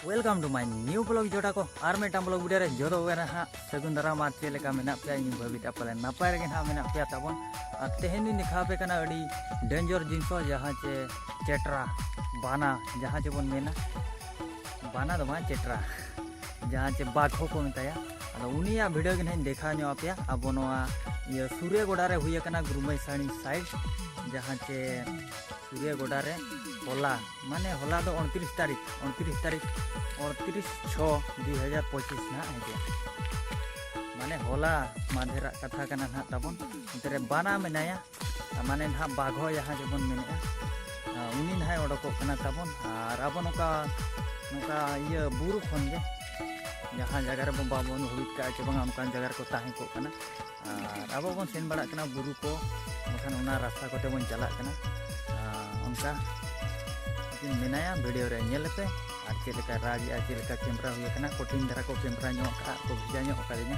welcome to my new blog जोड़ा को are Meta blog video रे जोरो वेरा हा सगुन दाराम आर चे लेका मेना पे इन भाबिता पले नापाय रे हा मेना पे ताबन आ तेहेनी निखा पे कना अडी डेंजर जिंसो जहां चे चेट्रा बाना जहां चे बन मेना बाना दमा चेट्रा जहां चे बाघो को मिताया अदा उनिया वीडियो के देखा नो पे अब नोआ ये सूर्य गोडा रे हुई कना गुरुमई साणी साइड जहां चे सूर्य गोडा रे होला माने होला दो 29 तारीख 29/6/2025 ना है माने होला माधेरा कथा कना ना तबन तेरे बाना मेनाया माने ना बाघो यहाँ जबन मेने उनी ना ओडको कना तबन और अब नोका ये बुरु खन गे जहाँ जगह रे बाबन हुई का चे बंग अनकान जगह को ताहे को कना और अब बन सेन बड़ा कना बुरु को मखान उना रास्ता कोते बन चला कना उनका मेनाया वीडियो रे नेल पे और चेलका राज आ चेलका कैमरा हुई कना कोटिन धरा को कैमरा नो का को भेजा नो कादिना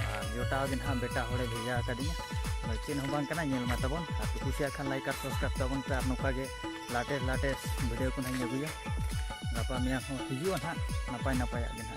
और जोटा दिन हा बेटा होड़े भेजा कादिना चेन हो बांग कना नेल मा तबन आ कुसिया खान लाइक और सब्सक्राइब तबन पे नोका गे लाटे वीडियो को नहीं अगुया गपा मिया हो हिजुआ ना नपाय दिन हा